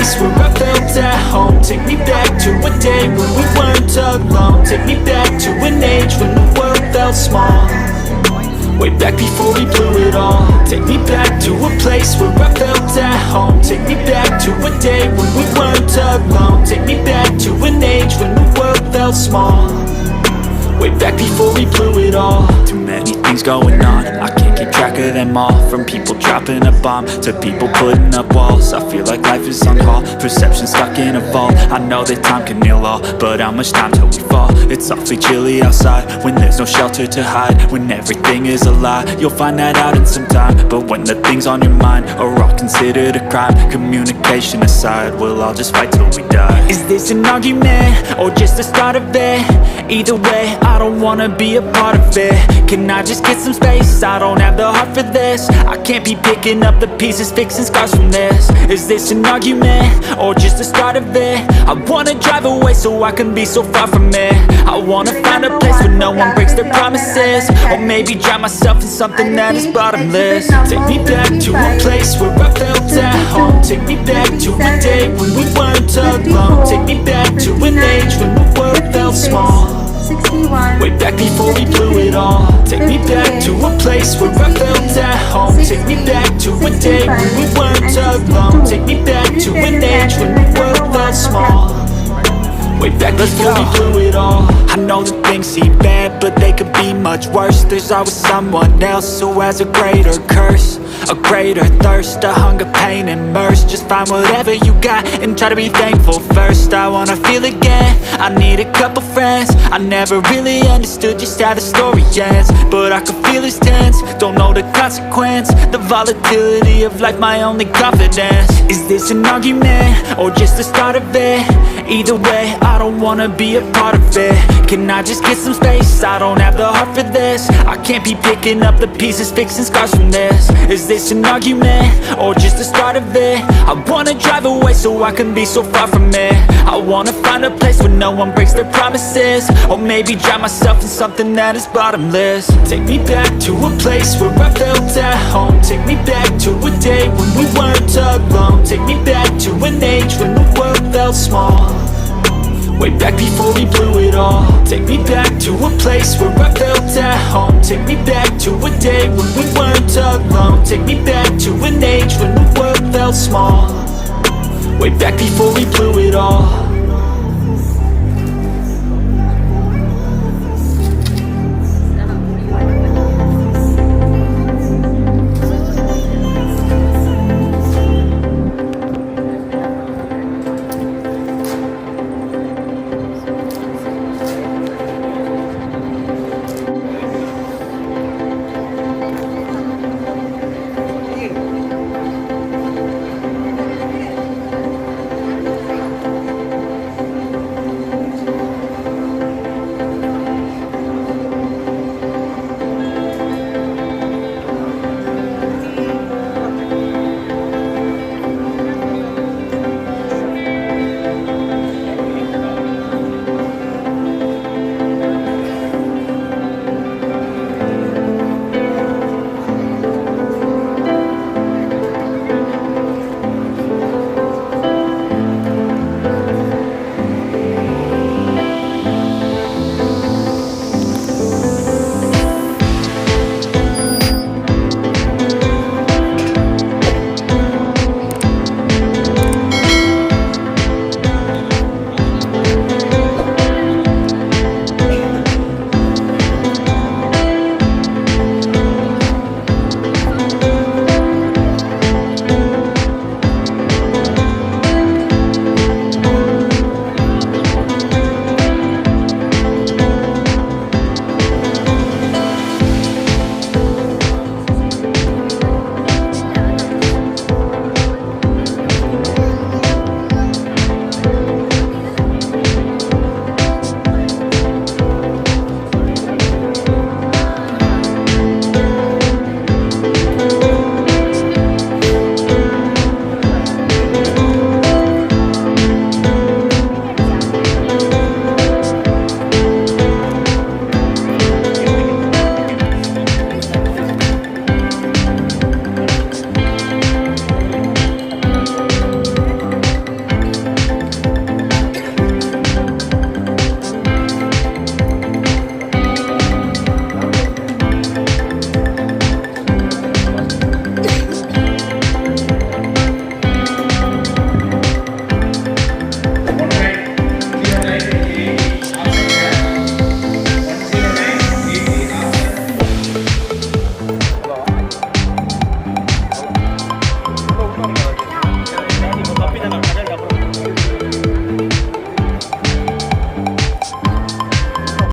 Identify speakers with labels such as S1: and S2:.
S1: place where I felt at home. Take me back to a day when we weren't alone. Take me back to an age when the world felt small. Way back before we blew it all. Take me back to a place where I felt at home. Take me back to a day when we weren't alone. Take me back to an age when the world felt small. Way back before we blew it all. Too many things going on, I can't keep track of them all. From people dropping a bomb to people putting up walls. I feel like life is on hold, perception stuck in a vault. I know that time can heal all, but how much time till we fall? It's awfully chilly outside when there's no shelter to hide. When everything is a lie, you'll find that out in some time. But when the things on your mind are all considered a crime, communication aside, we'll all just fight till we die. Is this an argument or just the start of it? Either way, I don't wanna be a part of it. Can I just get some space? I don't have the heart for this. I can't be picking up the pieces, fixing scars from this. Is this an argument or just the start of it? I wanna drive away so I can be so far from it. I wanna find a place where no one breaks their promises. Or maybe drown myself in something that is bottomless. Take me back to a place where I felt at home. Take me back to a day when we weren't alone. Take me back to an age when the world felt small.
S2: 61.
S1: Way back before we blew it all. Take me back to a place where I felt at home. Take me back to a day when we weren't alone. Take me back to an age when the world felt small. Way back before we blew it all. I know that things seem bad, but they could be much worse. There's always someone else who has a greater curse, a greater thirst, a hunger, pain, and mercy. Just find whatever you got and try to be thankful first. I wanna feel again, I need a couple friends. I never really understood just how the story ends, but I can feel it's tense, don't know the consequence. The volatility of life, my only confidence. Is this an argument or just the start of it? Either way, I don't wanna be a part of it. Can I just get some space? I don't have the heart for this. I can't be picking up the pieces, fixing scars from this. Is this an argument or just the start of it? I wanna drive away so I can be so far from it. I wanna find a place where no one breaks their promises. Or maybe drown myself in something that is bottomless. Take me back to a place where I felt at home. Take me back to a day when we weren't alone. Take me back to an age when the world felt small. Way back before we blew it all. Take me back to a place where I felt at home. Take me back to a day when we weren't alone. Take me back to an age when the world felt small. Way back before we blew it all.